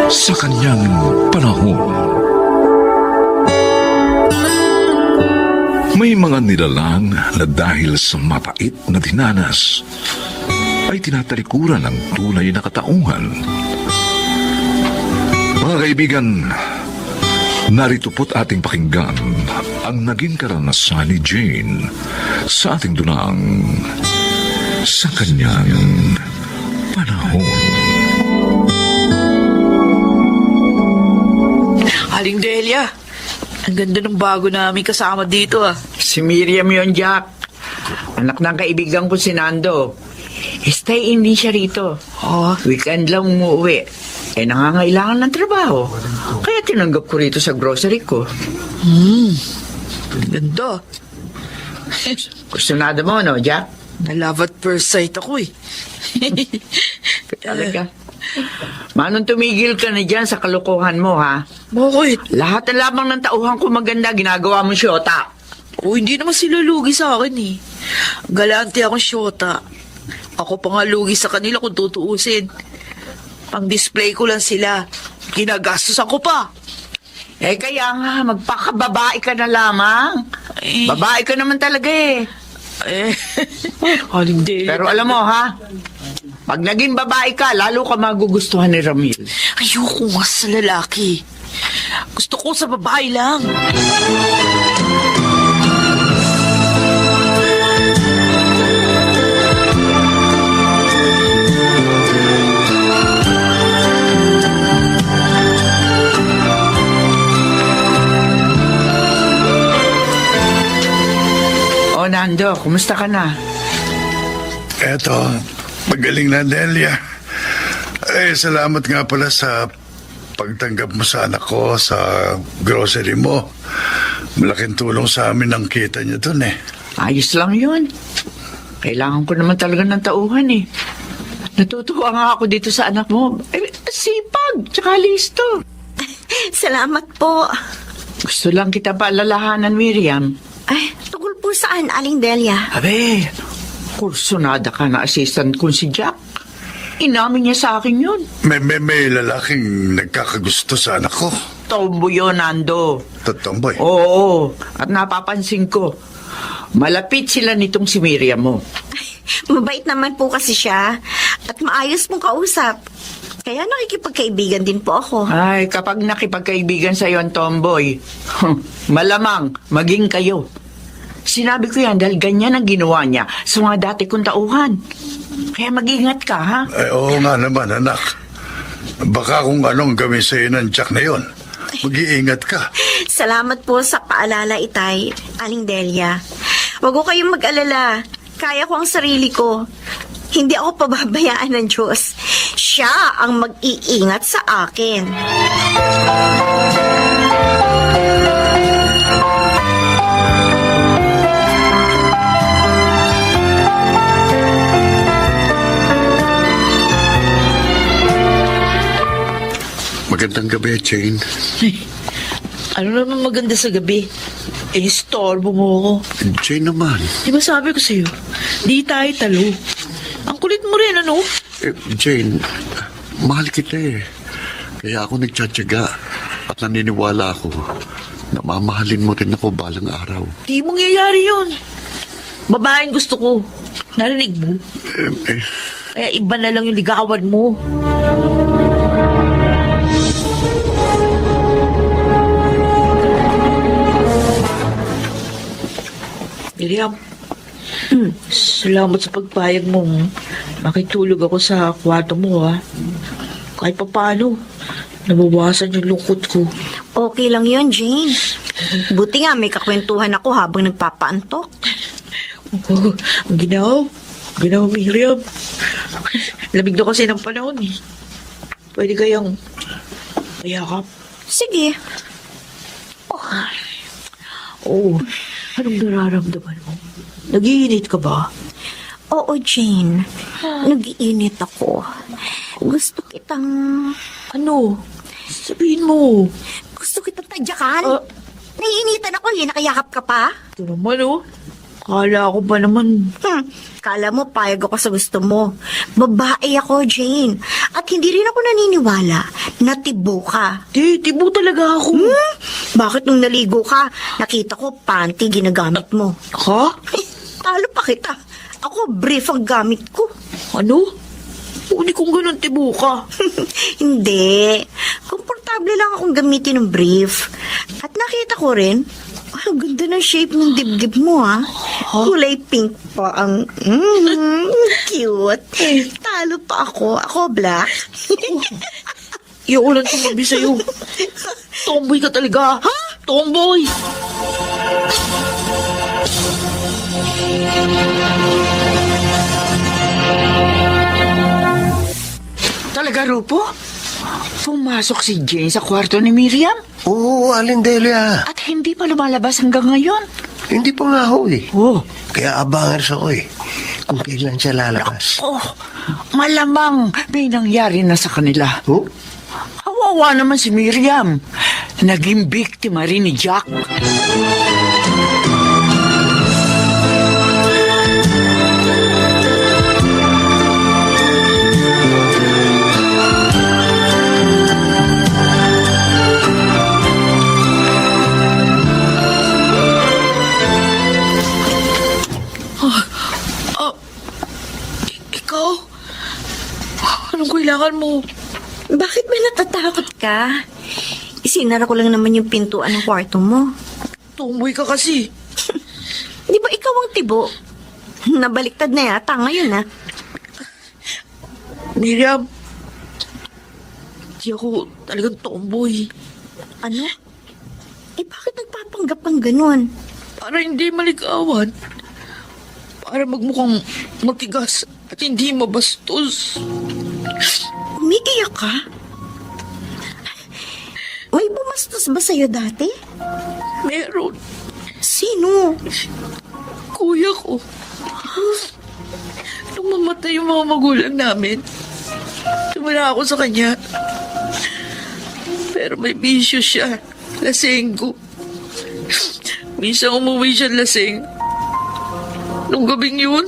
sa kanyang panahon. May mga nilalang na dahil sa mapait na dinanas ay tinatalikuran ng tunay na katauhan. Mga kaibigan, narito po't ating pakinggan ang naging karanasan ni Jane sa ating dunang sa kanyang panahon. Aling Delia, ang ganda ng bago namin kasama dito ah. Si Miriam yon, Jack. Anak ng kaibigan ko si Nando. Stay in din siya rito. Weekend lang umuwi. Nangangailangan ng trabaho. Kaya tinanggap ko rito sa grocery ko. Ganda. Gusto nada mo, no, Jack? Na-love at first sight ako eh. Talaga. Manong tumigil ka na dyan sa kalokohan mo, ha? Bakit? Lahat na lamang ng tauhan ko maganda, ginagawa mo syota. Hindi naman sila lugi sa akin eh. Galante akong syota. Ako pa nga lugi sa kanila kung tutuusin. Pang-display ko lang sila. Ginagastosan ko pa. Kaya nga, magpakababae ka na lamang. Babae ka naman talaga eh. Aling Delia. Pero alam mo, ha? Pag naging babae ka, lalo ka magugustuhan ni Ramil. Ayoko nga sa lalaki. Gusto ko sa babae lang. Nando, kumusta ka na? Eto, magaling na, Delia. Salamat nga pala sa pagtanggap mo sa anak ko sa grocery mo. Malaking tulong sa amin ang kita niya dun eh. Ayos lang yun. Kailangan ko naman talaga ng tauhan eh. Natutuwa nga ako dito sa anak mo. Sipag, tsaka listo. Salamat po. Gusto lang kita paalalahanan, Miriam. Ay, tungkol po saan, Aling Delia? Abe, kursunada ka na assistant ko si Jack. Inamin niya sa akin yun. May lalaking nagkakagusto sa anak ko. Tombo yun, Nando. Tatomboy. Oo, at napapansin ko. Malapit sila nitong si Miriam mo. Mabait naman po kasi siya at maayos pong kausap. Kaya nakikipagkaibigan din po ako. Ay, kapag nakipagkaibigan sa iyo ang tomboy, malamang maging kayo. Sinabi ko yan dahil ganyan ang ginawa niya sa mga dati kong tauhan. Kaya mag-ingat ka, ha? Oo nga naman, anak. Baka kung anong gawin sa'yo ng Jack na yon, mag-iingat ka. Salamat po sa paalala, Itay, Aling Delia. Huwag ko kayong mag-alala. Kaya ko ang sarili ko. Hindi ako pababayaan ng Diyos. Siya ang mag-iingat sa akin. Magandang gabi, Jane. Ano naman maganda sa gabi? Istorbo mo ako. Jane naman. Di ba sabi ko sa'yo, di tayo talo. Ang kulit mo rin, ano? Jane, mahal kita eh. Kaya ako nagtsatsaga at naniniwala ako na mamahalin mo rin ako balang araw. Di mangyayari yun. Babaeng gusto ko. Narinig mo? Kaya iba na lang yung ligawan mo. Miriam, salamat sa pagpayag mo. Makitulog ako sa kwarto mo, ha? Kahit pa paano, nabawasan yung lungkot ko. Okay lang yun, Jane. Buti nga may kakwentuhan ako habang nagpapaantok. Oh, ang ginaw, Miriam. Lamig na kasi ng panahon, eh. Pwede kayang mayakap. Sige. Oh, anong nararamdaman mo? Nag-iinit ka ba? Oo, Jane. Nag-iinit ako. Gusto kitang... Ano? Sabihin mo. Gusto kitang tadyakan. Naiinitan ako eh. Nakayakap ka pa. Ito naman, oh. Kala ko ba naman, Kala mo, payag ako sa gusto mo. Babae ako, Jane. At hindi rin ako naniniwala na tibo ka. tibo talaga ako. Bakit nung naligo ka, nakita ko panty ginagamit mo? Ha? Talo pa kita. Ako, brief ang gamit ko. Ano? Uni kong ganun tibo ka. Hindi. Komportable lang akong gamitin ng brief. At nakita ko rin, ang ganda ng shape ng dibdib mo, ha? Kulay pink pa ang... cute. Talo pa ako. Ako black. Iyoko lang tumabi sa'yo. Tomboy ka talaga. Ha? Tomboy! Talaga, Rupo? Pumasok si Jane sa kwarto ni Miriam? Oo, Aling Delia. At hindi pa lumalabas hanggang ngayon. Hindi pa nga ho eh. Oh, Kaya abangers ako eh. Kung kailan siya lalabas. oh, malamang may nangyari na sa kanila. Oh? Kawawa naman si Miriam. Naging biktima rin ni Jack. Ikaw? Anong kailangan mo? Bakit ba natatakot ka? Isinara ko lang naman yung pintuan ng kwarto mo. Tomboy ka kasi. Di ba ikaw ang tibo? Nabaliktad na yata ngayon, ha? Miriam, di ako talagang tomboy. Ano? Bakit nagpapanggap kang ganun? Para hindi maligawan. Para magmukhang matigas at hindi mabastos. Umiiyak ka? May bumastos ba sa'yo dati? Meron. Sino? Kuya ko. Nung mamatay yung mga magulang namin, tumira ako sa kanya. Pero may bisyo siya. Lasenggo. Minsan umuwi siya laseng. Nung gabing yun,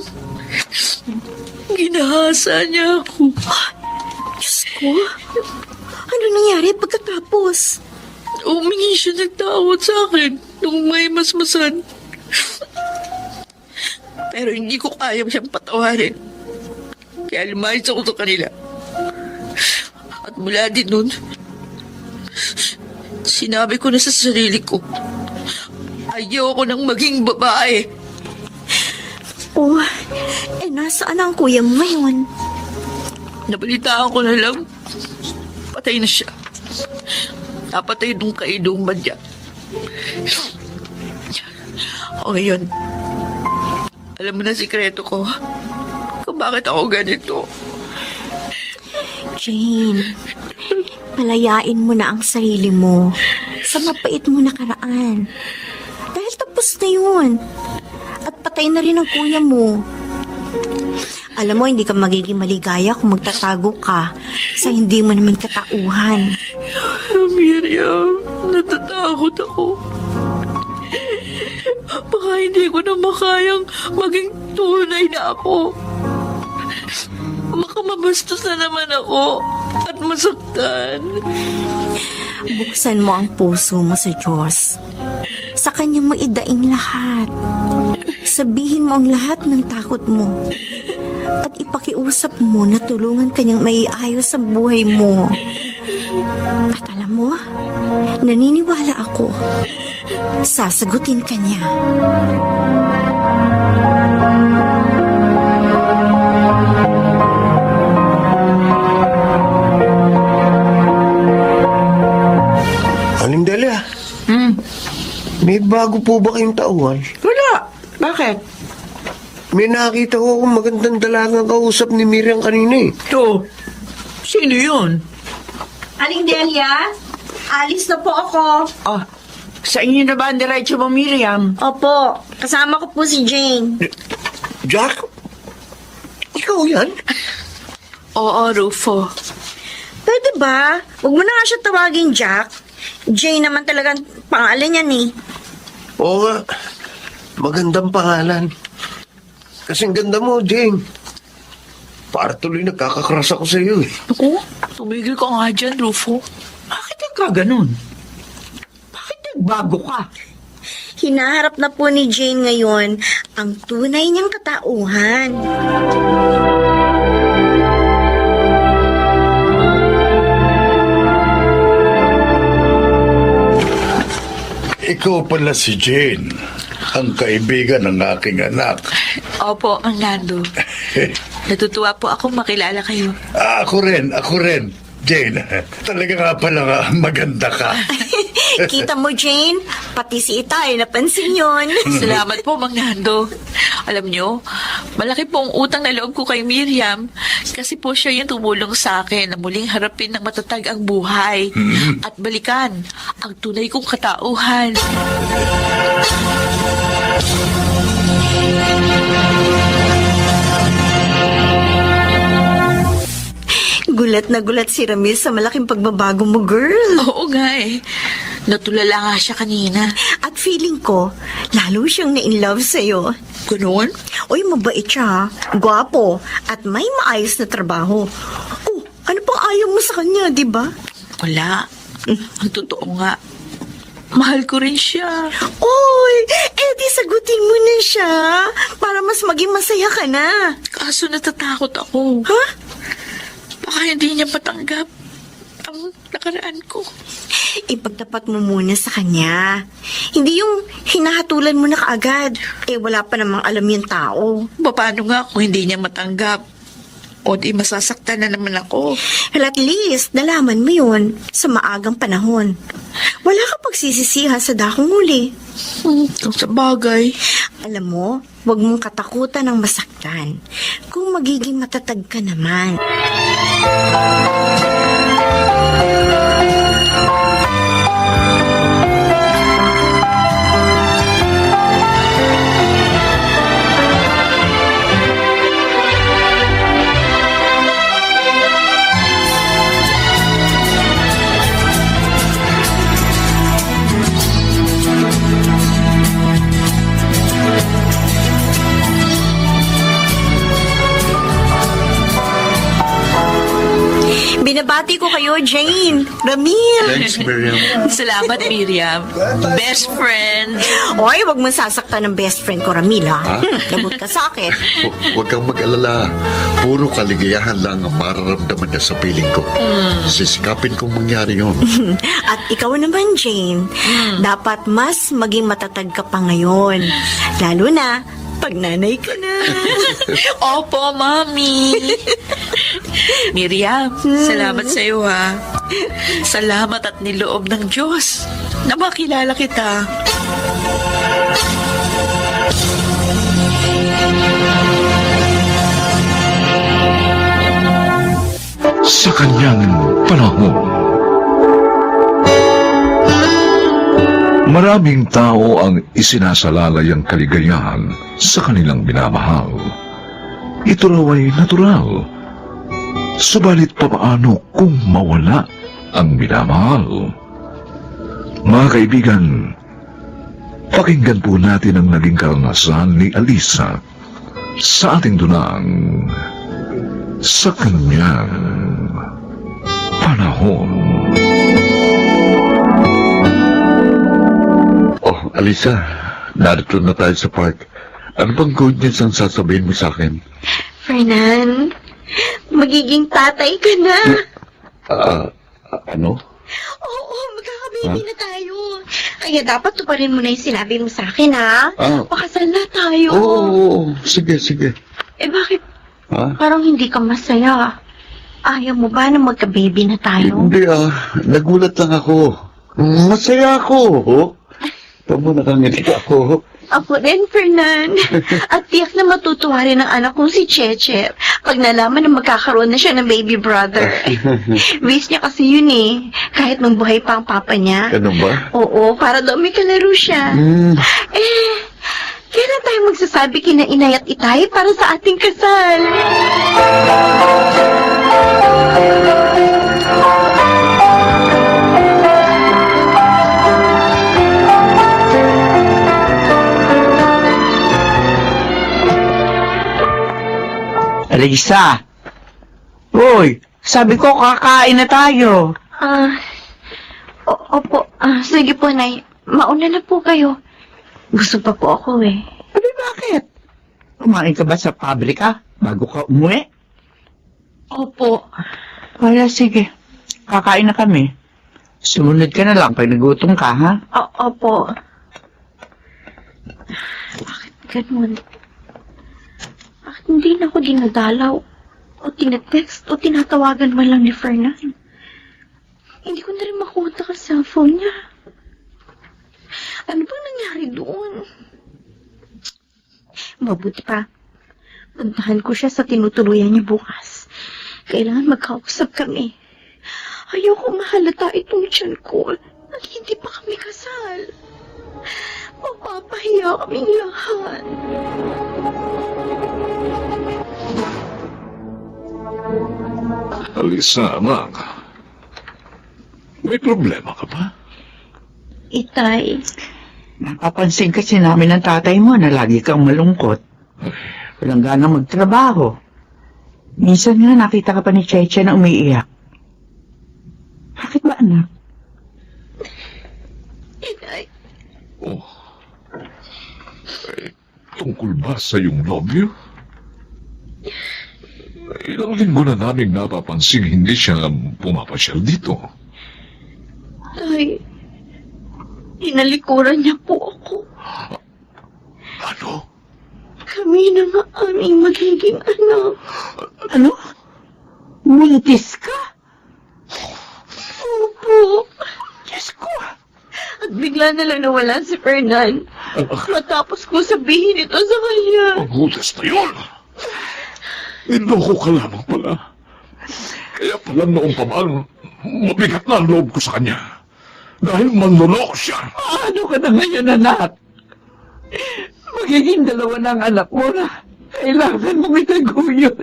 ginahasa niya ako. Diyos ko. Ano nangyari pagkatapos? Humingi siya ng tawad sa akin nung may masmasan. Pero hindi ko kaya siyang patawarin. Kaya lumayas ako sa kanila. At mula din nun, sinabi ko na sa sarili ko, ayoko nang maging babae. Oh, nasaan ang kuya mo ngayon? Nabalitaan ko na lang, patay na siya. Napatay nung kaidong badya. O ngayon, alam mo na sikreto ko kung bakit ako ganito. Jane, palayain mo na ang sarili mo sa mapait mo nakaraan. Dahil tapos na yun. At patay na rin ang kuya mo. Alam mo, hindi ka magiging maligaya kung magtatago ka sa hindi mo naman katauhan. Miriam, natatakot ako. Baka hindi ko na makayang maging tunay na ako. Baka mabastos na naman ako at masaktan. Buksan mo ang puso mo sa Diyos. Sa Kanya mo idaing lahat. Sabihin mo ang lahat ng takot mo. At ipakiusap mo na tulungan Kanyang maiayos ang buhay mo. At alam mo, naniniwala ako, sasagutin Kanya. Aling Delia, may bago po ba kayong tauhan? Wala. Bakit? May nakita ko akong magandang dalagang kausap ni Miriam kanina eh. To, sino yun? Aling Delia, alis na po ako. Ah, sa inyo na ba ang diretso mo, Miriam? Opo, kasama ko po si Jane. Jack? Ikaw yan? Oo, Rufo. Pwede ba? Huwag mo na nga siya tawagin Jack. Jane naman talagang pangalan niyan eh. Oo nga. Magandang pangalan. Kasing ganda mo, Jane. Para tuloy nagkakakrush ako sa iyo eh. Naku, tumigil ka nga dyan, Rufo. Bakit nagkaganon? Bakit nagbago ka? Hinaharap na po ni Jane ngayon ang tunay niyang katauhan. Ikaw pala si Jane, ang kaibigan ng aking anak. Opo, Mang Nando. Natutuwa po akong makilala kayo. Ako rin. Jane, talaga nga pala maganda ka. Kita mo, Jane? Pati si Itay, napansin yon. Salamat po, Mang Nando. Alam nyo, malaki po ang utang na loob ko kay Miriam kasi po siya yung tumulong sa akin na muling harapin ng matatag ang buhay at balikan ang tunay kong katauhan. Gulat na gulat si Ramil sa malaking pagbabago mo, girl. Oo nga eh. Natulala nga siya kanina. At feeling ko, lalo siyang na-in-love sa'yo. Ganun? Uy, mabait siya, gwapo, at may maayos na trabaho. Oh, ano pang ayaw mo sa kanya, di ba? Wala. Ang totoo nga. Mahal ko rin siya. Uy, di sagutin mo na siya para mas maging masaya ka na. Kaso natatakot ako. Ha? Baka hindi niya matanggap ang nakaraan ko. Ipagtapat mo muna sa kanya. Hindi yung hinahatulan mo na kaagad. Wala pa namang alam yung tao. Paano nga kung hindi niya matanggap? O di masasaktan na naman ako. Well, at least, nalaman mo yun sa maagang panahon. Wala ka pagsisisihan sa dakong huli. Sa bagay. Alam mo, huwag mong katakutan ng masaktan. Kung magiging matatag ka naman. Binabati ko kayo, Jane, Ramil. Thanks, Miriam. Salamat, Miriam. Best friend. Oy, wag mo sasaktan ng best friend ko, Ramil, ha? Lagot ka sa akin. Huwag kang mag-alala. Puro kaligayahan lang ang mararamdaman niya sa piling ko. Sisikapin kong mangyari yun. At ikaw naman, Jane, dapat mas maging matatag ka pa ngayon. Lalo na, pag nanay ka na. Opo, Mami. Miriam, salamat sa iyo, ha. Salamat at niloob ng Diyos na makilala kita. Sa kanyang panahon, maraming tao ang isinasalalay ang kaligayahan sa kanilang minamahal. Ito raw ay natural. Subalit papaano kung mawala ang minamahal? Mga kaibigan, pakinggan po natin ang naging karanasan ni Alisa sa ating dunang sa kanyang panahon. Oh, Alisa, narito na tayo sa park. Ano bang good news ang sasabihin mo sa akin? Fernan, magiging tatay ka na. Ano? Oo, magkakababy na tayo. Kaya dapat tuparin mo na yung sinabi mo sa akin, ha? Pakasal na tayo. Oo, sige. Bakit Ha? parang hindi ka masaya? Ayaw mo ba na magka-baby na tayo? Hindi nagulat lang ako. Masaya ako. Tama nakangiti ako. Ako rin, Fernan. At tiyak na matutuwa rin ang anak kong si Cheche pag nalaman na magkakaroon na siya ng baby brother. Wish niya kasi yun eh. Kahit nung buhay pa ang papa niya. Ganun ba? Oo, para daw may kalaro siya. Kailan tayo magsasabi kina Inay at Itay para sa ating kasal? Alisa! Uy, sabi ko kakain na tayo. Opo. Sige po, Nay. Mauna na po kayo. Gusto pa po ako eh. Sabi bakit? Kumain ka ba sa pabrika bago ka umuwi? Opo. Wala, sige. Kakain na kami. Sumunod ka na lang pag nagutom ka, ha? Opo. Bakit ganun? Bakit hindi na ako dinadalaw? O tinatext o tinatawagan man lang ni Fernan? Hindi ko na rin makuha ka cellphone niya. Ano bang nangyari doon? Mabuti pa. Puntahan ko siya sa tinutuluyan niya bukas. Kailangan magkausap kami. Ayoko mahalata itong tiyan ko at hindi pa kami kasal. Mapapahiya kaming lahat. Alisa, anak. May problema ka ba? Itay, Napapansin kasi namin ng tatay mo na lagi kang malungkot. Walang ganang magtrabaho. Minsan nga nakita ka pa ni Cheche na umiiyak. Bakit ba, anak? Itay, Oh. Tungkol ba sa iyong nobyo? Ilang linggo na naming napapansing hindi siya pumapasyal dito. Tay, inalikuran niya po ako. Ano? Kami na nga aming magiging anak. Ano? Buntis ka? Opo. Diyos ko! At bigla na lang nawala si Fernan. Matapos ko sabihin ito sa kanya. Ang hudas na yun! Niloko ka lamang pala. Kaya pala noong pamaan, mabigat na ang loob ko sa kanya. Dahil manloloko siya. Ano ka na ngayon, anak? Magiging dalawa na ang anak mo na kailangan mong itaguyod.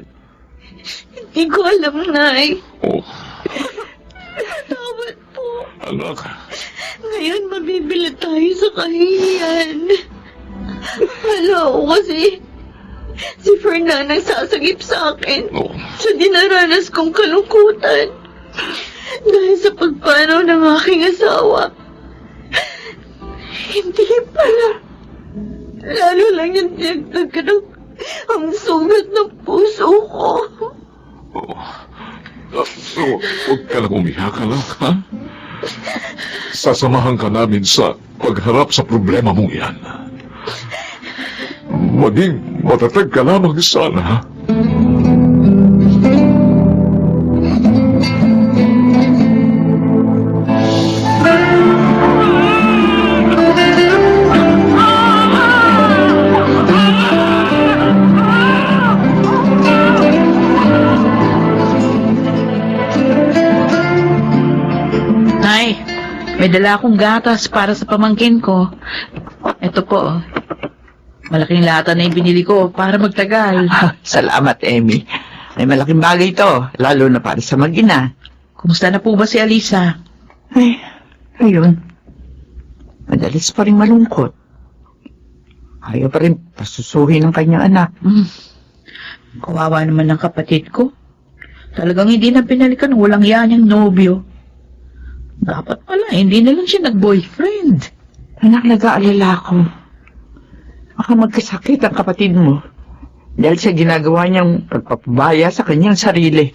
Hindi ko alam, Nay. Oh, Tawad po. anak. Ngayon mabibili tayo sa kahihiyan. Hala ko kasi si Fernan ang sasagip sa akin Oh, sa dinaranas kong kalungkutan dahil sa pagpanaw ng aking asawa. Hindi pala. Lalo lang yung dinagdagan ang sugat ng puso ko. huwag ka lang umiyak, anak, ha? Sasamahan ka namin sa pagharap sa problema mong yan. Maging matatag ka lamang sana, ha? Nay, may dala akong gatas para sa pamangkin ko. Ito po. Oh. Malaking lata na yung binili ko para magtagal. Salamat, Emmy. May malaking bagay ito, lalo na para sa mag-ina. Kumusta na po ba si Alisa? Ay, ayun. Madalas pa rin malungkot. Ayaw pa rin pasusuhin ng kanyang anak. Kawawa naman ng kapatid ko. Talagang hindi na pinalikan ng walang yan niyang nobyo. Dapat pala, hindi na lang siya nag-boyfriend. Anak, nag-aalala ko. Baka magkasakit ang kapatid mo dahil sa ginagawa niyang pagpapabaya sa kanyang sarili.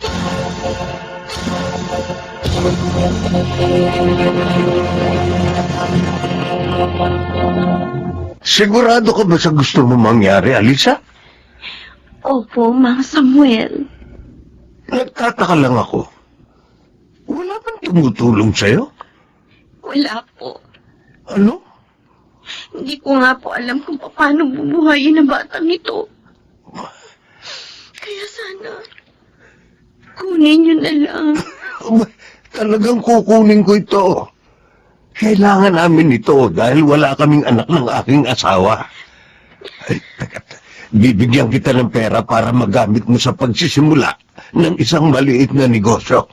Sigurado ka ba sa gusto mo mangyari, Alisa? Opo, Mang Samuel. Nagtataka lang ako. Wala bang tumutulong sa'yo? Wala po. Ano? Hindi ko nga po alam kung paano bubuhayin ang batang ito. Kaya sana, kunin niyo na lang. Talagang kukunin ko ito. Kailangan namin ito dahil wala kaming anak ng aking asawa. Ay, teka. Bibigyan kita ng pera para magamit mo sa pagsisimula ng isang maliit na negosyo.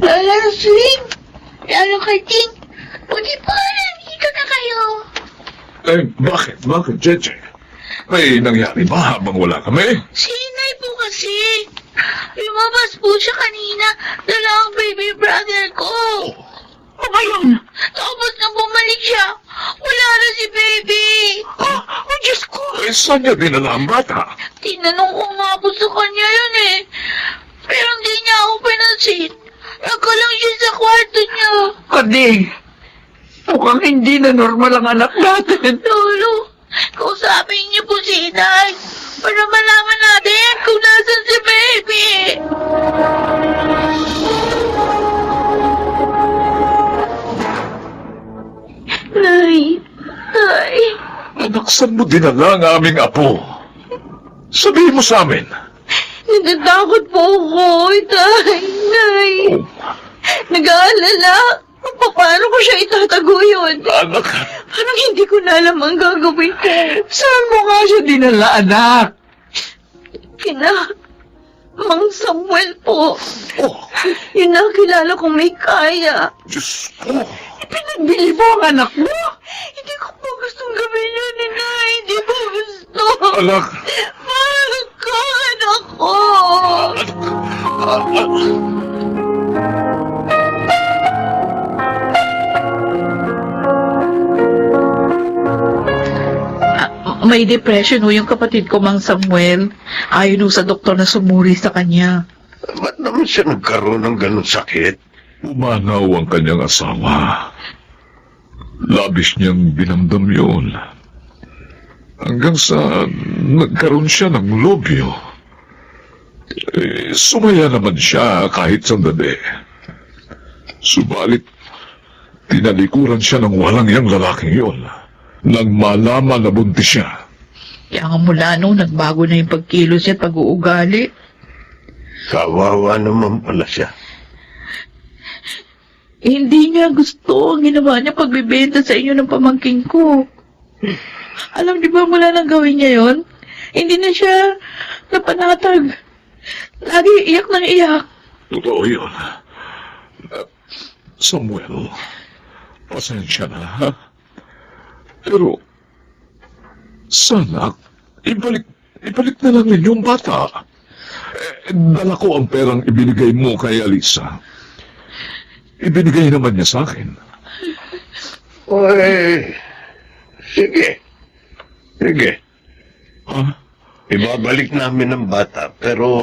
Lalo Swing! Lalo Karting! Buti pa Bakit? Bakit, Jeje? May nangyari ba habang wala kami? Si Inay po kasi. Lumabas po siya kanina. Dala ang baby brother ko. O ngayon? Tapos nang bumalik siya, wala na si baby. Oh, Diyos ko! Saan niya dinala ang bata? Tinanong ko nga po sa kanya yun eh. Pero hindi niya ako pinansin. Nagkalang siya sa kwarto niya. Kading! Mukhang hindi na normal ang anak natin. Lolo, kausapin niyo po si Inay para malaman natin kung nasan si baby. Nay, Nay. Anak, saan mo dinala ang aming apo? Sabihin mo sa amin. Natatakot po ako, Nay. Oh, Nag-aalala. Paano ko siya itatago yun? anak, Parang hindi ko na alam ang gagawin ko. Saan mo nga siya dinala, anak? Kina, Mang Samuel po. oh, Yun ang kilala kong may kaya. Diyos ko. Pinagbili mo ang anak mo? Hindi ko po gustong gawin yun, Inay. Hindi ko gusto. Anak, Mahal ko, anak ko. May depression ho yung kapatid ko, Mang Samuel. Ayon ho sa doktor na sumuri sa kanya. Ba't naman siya nagkaroon ng ganun sakit? Umanaw ang kanyang asawa. Labis niyang binamdam yun. Hanggang sa nagkaroon siya ng lobyo. Sumaya naman siya kahit sandali. Subalit, tinalikuran siya ng walang yang lalaking yun. Nang malaman na buntis siya. Kaya nga mula nung nagbago na yung pagkilos niya at pag-uugali. Kawawa naman pala siya. Hindi niya gusto ang ginawa niya pagbibenta sa inyo ng pamangking ko. Alam niyo ba mula nang gawin niya yon? Hindi na siya napanatag. Lagi iyak ng iyak. Totoo yun. Samuel, pasensya na, ha? Pero, sana, ibalik na lang ninyong bata. Dala ko ang perang ibinigay mo kay Alisa. Ibinigay naman niya sa akin. Oy, sige. Sige. Ha? Ibabalik namin ang bata, pero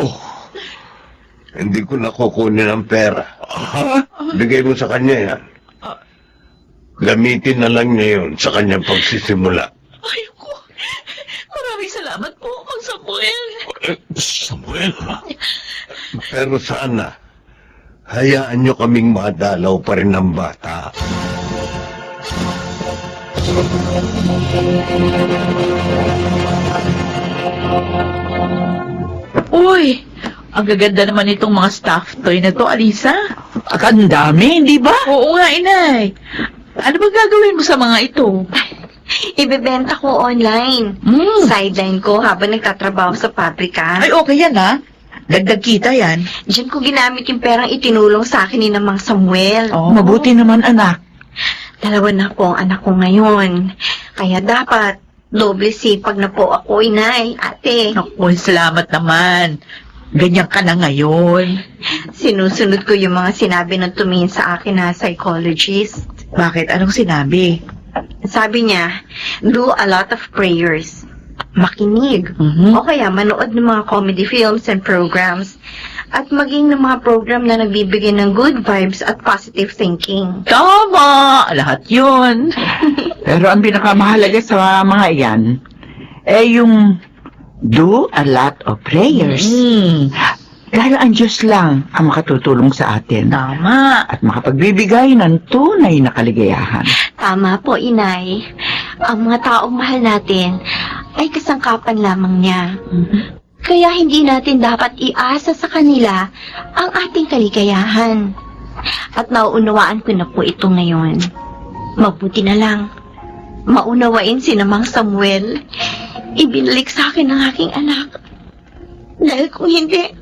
hindi ko na kukunin ang pera. Ha? Bigay mo sa kanya yan. Gamitin na lang niya yun sa kanyang pagsisimula. Ayoko. Maraming salamat po, Mang Samuel. Samuel? Pero sana, hayaan nyo kaming madalaw pa rin ng bata. Uy, ang gaganda naman itong mga stuffed toy na to, Alisa. Ang dami, di ba? Oo nga, Inay. Ano ba gagawin mo sa mga ito? Ibebenta ko online. Sideline ko habang nagtatrabaho sa pabrika. Ay, okay yan, ha? Dagdag kita yan. Diyan ko ginamit yung perang itinulong sa akin ni Mang Samuel. Oh. Mabuti naman, anak. Dalawa na po ang anak ko ngayon. Kaya dapat, doble sipag na po ako, inay, ate. Naku, salamat naman. Ganyan ka na ngayon. Sinusunod ko yung mga sinabi ng tumingin sa akin na psychologist. Bakit? Anong sinabi? Sabi niya, do a lot of prayers. Makinig. Mhm. O kaya manood ng mga comedy films and programs. At maging ng mga program na nagbibigay ng good vibes at positive thinking. Tama! Lahat yun. Pero ang pinakamahalaga sa mga iyan, yung do a lot of prayers. Dahil ang Diyos lang ang makatutulong sa atin Tama. at makapagbibigay ng tunay na kaligayahan. Tama po, inay. Ang mga taong mahal natin ay kasangkapan lamang niya. Kaya hindi natin dapat iasa sa kanila ang ating kaligayahan. At nauunawaan ko na po ito ngayon. Mabuti na lang. Maunawain si Mang Samuel. Ibinalik sa akin ang aking anak. Dahil kung hindi,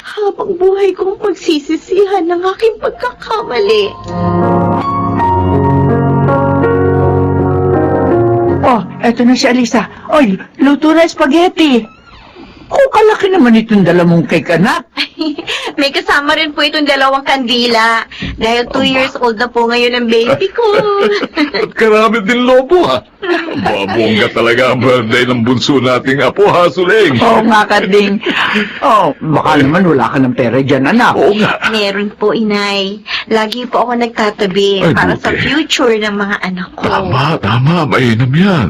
habang buhay kong pagsisisihan ng aking pagkakamali. Eto na si Alisa. Oy, luto na spaghetti. Kung kalaki naman itong dala mong cake, anak. May kasama rin po itong dalawang kandila. Dahil 2 years old na po ngayon ang baby ko. At karami din lobo, ha? Babongga talaga ang birthday ng bunso nating apo, ha, Suling? Oo nga, Kading. Oh, baka naman wala ka ng pera dyan, anak. Oo nga. Meron po, inay. Lagi po ako nagtatabi Ay, para sa buti. future ng mga anak ko. Tama, mainam yan.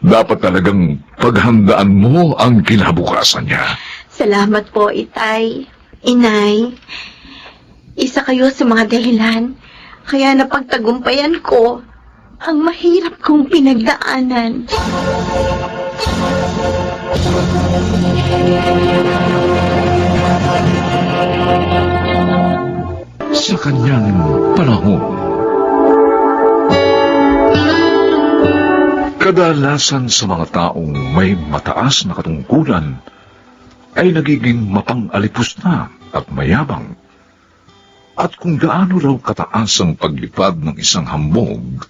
Dapat talagang paghandaan mo ang kinabukasan niya. Salamat po, itay. Inay, isa kayo sa mga dahilan kaya napagtagumpayan ko ang mahirap kong pinagdaanan. Sa kanyang panahon, kadalasan sa mga taong may mataas na katungkulan ay nagiging mapang-alipos na at mayabang. At kung gaano raw kataas ang paglipad ng isang hambog,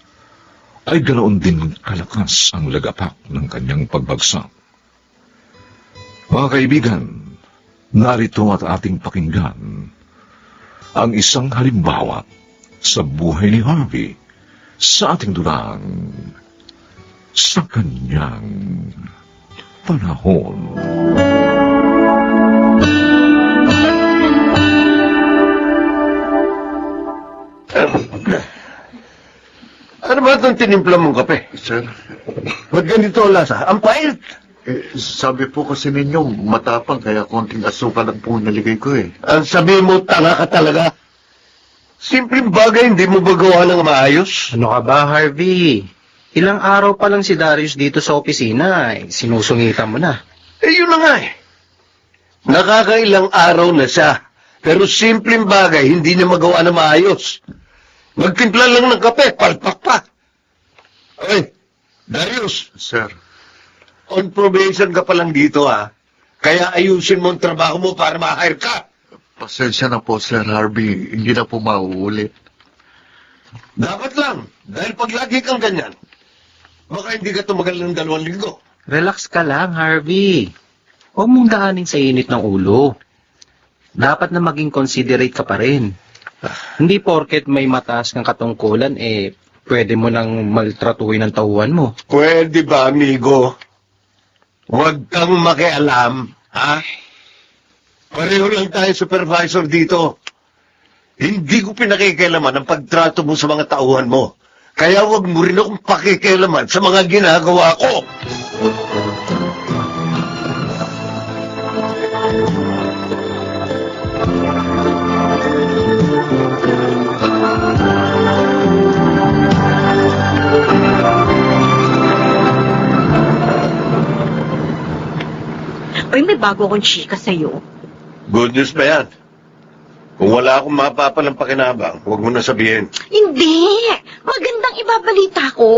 ay ganoon din kalakas ang lagapak ng kanyang pagbagsak. Mga kaibigan, narito at ating pakinggan ang isang halimbawa sa buhay ni Harvey sa ating durang sa kanyang panahon. Ano ba itong tinimpla mong kape? Sir, Ba't ganito ang lasa? Ang pait! sabi po kasi ninyo, matapang, kaya konting asukal lang po naligay ko eh. Ang sabi mo, tanga ka talaga. Simpleng bagay, hindi mo ba gawa ng maayos? Ano ka ba, Harvey? Ilang araw pa lang si Darius dito sa opisina, sinusungitan mo na. Yun na nga eh. Nakakailang araw na siya. Pero simpleng bagay, hindi niya magawa ng maayos. Magtimpla lang ng kape, palpak pa. Okay, Darius, Sir, on probation ka pa lang dito ha. Kaya ayusin mo ang trabaho mo para ma-hire ka. pasensya na po, Sir Harvey. Hindi na po mauulit. Dapat lang, dahil pag lagi kang ganyan, baka hindi ka tumagal ng 2 linggo. Relax ka lang, Harvey. Huwag mong daanin sa init ng ulo. Dapat na maging considerate ka pa rin. Hindi porket may mataas kang katungkulan, pwede mo nang maltratuhin ang tauhan mo. Pwede ba, amigo? Huwag kang makialam, ha? Pareho lang tayo supervisor dito. Hindi ko pinakikialaman ang pagtrato mo sa mga tauhan mo. Kaya huwag mo rin akong pakikialaman sa mga ginagawa ko. Uy, may bago akong chika sa'yo. Good news ba yan? Kung wala akong mapapalang pakinabang, huwag mo na sabihin. Hindi! Magandang ibabalita ko.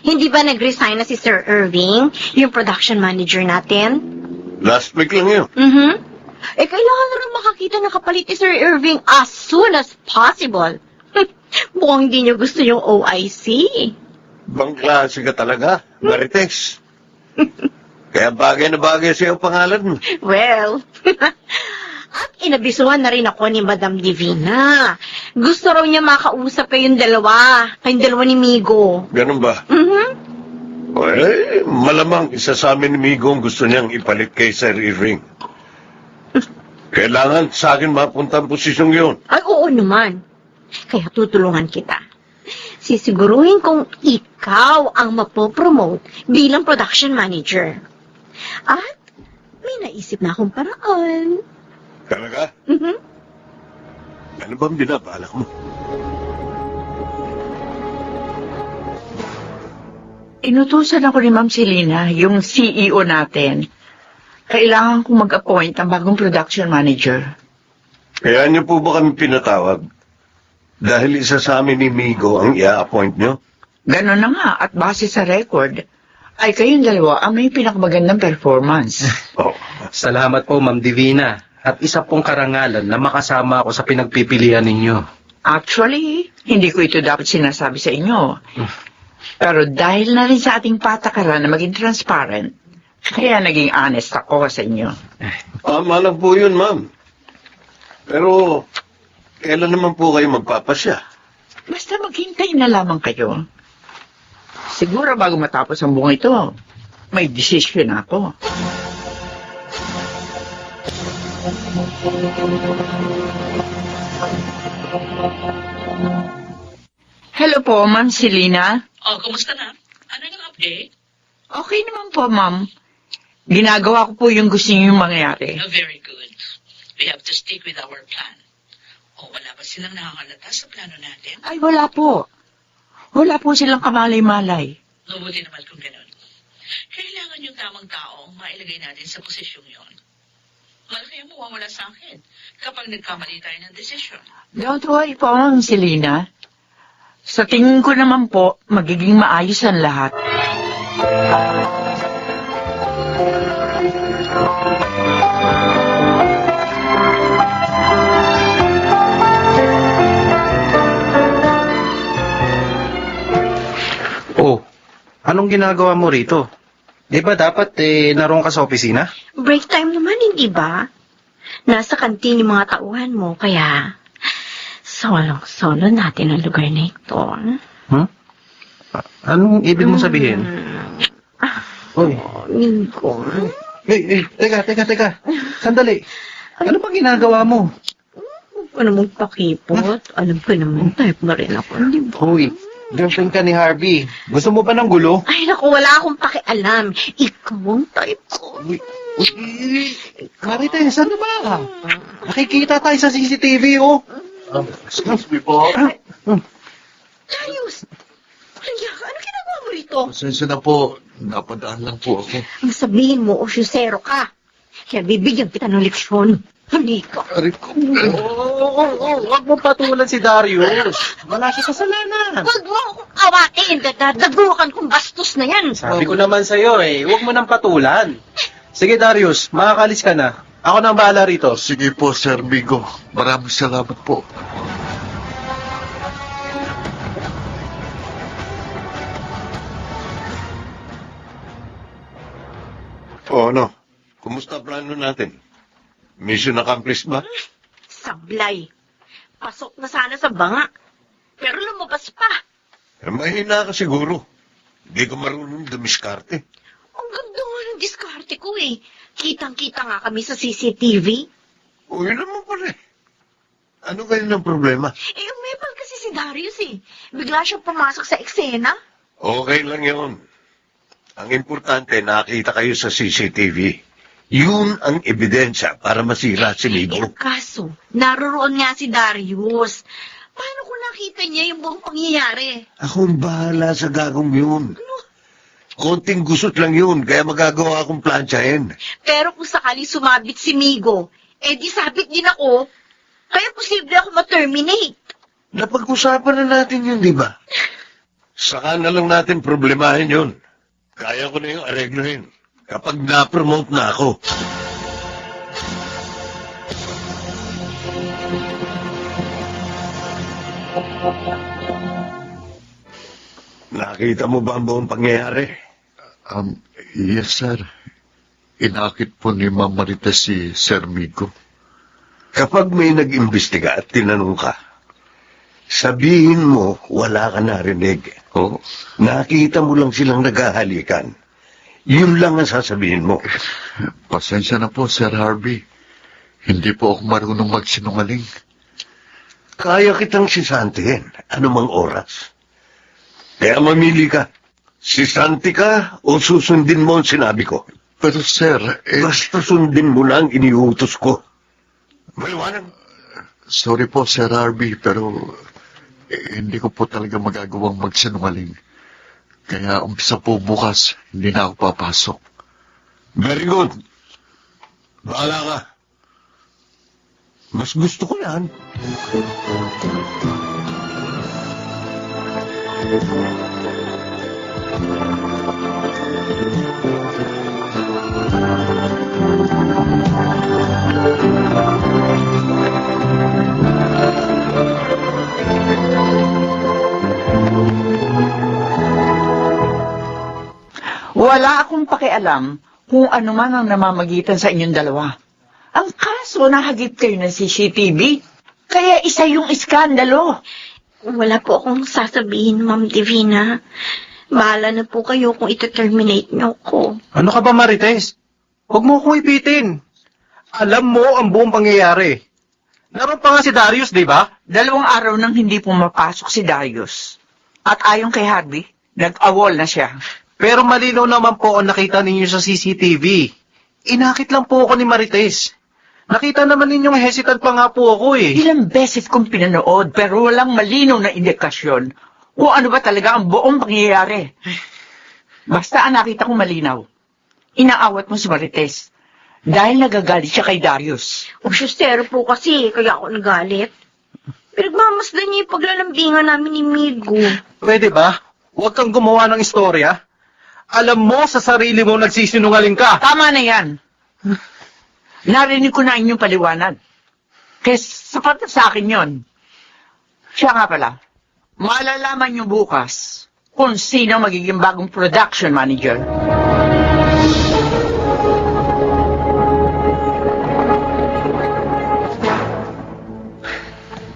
Hindi ba nag-resign na si Sir Irving, yung production manager natin? Last week lang yun. Kailangan na rin makakita ng kapalit ni Sir Irving as soon as possible. Mukhang hindi niyo gusto yung OIC. Bang klase ka talaga, Maritex. Kaya bagay na bagay sa'yo ang pangalan mo. Well, at inabisuhan na rin ako ni Madam Divina. Gusto raw niya makausap kayong dalawa ni Migo. Ganun ba? Malamang isa sa amin ni Migo ang gusto niyang ipalit kay Sir Irving. Kailangan sa akin mapunta ang posisyong yun. Ay, oo naman. Kaya tutulungan kita. Sisiguruhin kong ikaw ang mapopromote bilang production manager. At may naisip na akong paraan. Talaga? Ano bang binabalak mo? Inutusan ako ni Ma'am Selena, yung CEO natin. Kailangan kong mag-appoint ang bagong production manager. Kaya niyo po ba kami pinatawag? Dahil isa sa amin ni Migo ang i-appoint niyo? Ganon na nga, at base sa record, ay kayong dalawa ang may pinakamagandang performance. Oh. Salamat po, Ma'am Divina. At isa pong karangalan na makasama ako sa pinagpipilian ninyo. Actually, hindi ko ito dapat sinasabi sa inyo. Pero dahil na rin sa ating patakaran na maging transparent, kaya naging honest ako sa inyo. Tama lang po yun, ma'am. Pero, kailan naman po kayo magpapasya? Basta maghintay na lamang kayo. Siguro bago matapos ang buong ito, may decision ako. Hello po, Ma'am Selena. Oh, kumusta na? Ano yung update? Okay naman po, Ma'am. Ginagawa ko po yung gusto niyo mangyari. Oh, very good. We have to stick with our plan. O, wala ba silang nakakalata sa plano natin? Ay, wala po. Wala po silang kamalay-malay. Mabuti naman kung gano'n. Kailangan yung tamang tao mailagay natin sa posisyong yon. Malaki ang mawawala sa akin kapag nagkamali tayo ng desisyon. Don't worry po, Ma'am Selena. Sa tingin ko naman po, magiging maayos ang lahat. Oh, anong ginagawa mo rito? Di ba dapat naroon ka sa opisina? Break time naman, hindi ba? Nasa kantin yung mga tauhan mo, kaya solo natin ang lugar na ito. Hmm? Anong ibig mo sabihin? Hoy, Migo. teka. Sandali. Ano ba ginagawa mo? Huwag ka naman pakipot. Alam ko naman, type na rin ako, hindi ba? Hoy, girlfriend ka ni Harvey. Gusto mo ba ng gulo? Ay, naku, wala akong pakialam. Ikaw ang type ko. Uy, Marites, ano ba? Nakikita tayo sa CCTV, oh. Excuse me po. Darius! Kaya ka, ano ginagawa mo rito? Pasensya na po. Napadaan lang po ako. Ang sabihin mo, osyusero ka. Kaya bibigyan kita ng leksyon. Hindi ka. Aray ko. Huwag mo patulan si Darius. Wala siya kasalanan. Huwag mo akong awatin. Dadagukan kong bastos na yan. Sabi ko naman sa'yo huwag mo nang patulan. Sige Darius, makakalis ka na. Ako nang bahala rito. Sige po, Sir Migo. Maraming salamat po. O ano? Kumusta ang plano natin? Mission accomplished ba? Sablay. Pasok na sana sa banga. Pero lumabas pa. Mahina ka siguro. Hindi ka marunong dumiskarte. Ang ganda nga ng diskarte ko eh. Kitang-kita nga kami sa CCTV. O yun naman pala eh. Ano kayo ng problema? Eh, umepal kasi si Darius eh. Bigla siyang pumasok sa eksena. Okay lang yun. Ang importante, nakita kayo sa CCTV. Yun ang ebidensya para masira si Eh, Migo. ang kaso, naroroon nga si Darius. Paano kung nakita niya yung buong pangyayari? Akong bahala sa gagong yun. Konting gusot lang yun, kaya magagawa akong plansyahin. Pero kung sakali sumabit si Migo, eh di sabit din ako. Kaya posible ako ma-terminate. Napag-usapan na natin yun, di ba? Saka na lang natin problemahin yun. Kaya ko na yung areglohin. Kapag na-promote na ako. Nakita mo ba ang buong pangyayari? Yes, sir. Inakit po ni Ma'am Marites si Sir Migo. Kapag may nag-imbestiga at tinanong ka, sabihin mo wala ka narinig. Oh, Nakita mo lang silang naghahalikan. Yun lang ang sasabihin mo. pasensya na po, Sir Harvey. Hindi po ako marunong magsinungaling. Kaya kitang sisantihin, anumang oras. Kaya mamili ka. Sisanti ka o susundin mo ang sinabi ko? Pero, Sir, Basta sundin mo lang iniutos ko. Maliwanag. sorry po, Sir Harvey, pero hindi ko po talaga magagawang magsinungaling. Kaya umpisa po bukas, hindi na ako papasok. Very good. Bahala ka. Mas gusto ko yan. pakialam kung ano man ang namamagitan sa inyong dalawa. Ang kaso, nahagip kayo ng CCTV, kaya isa yung iskandalo. Wala po akong sasabihin, Ma'am Divina. Bahala na po kayo kung ito-terminate niyo ko. Ano ka ba, Marites? Huwag mo akong ipitin. Alam mo ang buong pangyayari. Naroon pa nga si Darius, di ba? 2 araw nang hindi pumapasok si Darius. At ayon kay Harvey, nag-awol na siya. Pero malinaw naman po ang nakita ninyo sa CCTV. Inakit lang po ako ni Marites. Nakita naman ninyong hesitant pa nga po ako eh. Ilang beses kong pinanood pero walang malinaw na indikasyon kung ano ba talaga ang buong pangyayari. Basta ang nakita kong malinaw, inaawat mo si Marites dahil nagagalit siya kay Darius. O syustero po kasi, kaya ako nagalit. Pinagmamasdan niya yung paglalambingan namin ni Migo. Pwede ba? Huwag kang gumawa ng istorya. Alam mo sa sarili mo nagsisinungaling ka. Tama na yan. Narinig ko na inyong paliwanag. Kaya sapat na sa akin yon. Siya nga pala, malalaman niyo bukas kung sino magiging bagong production manager.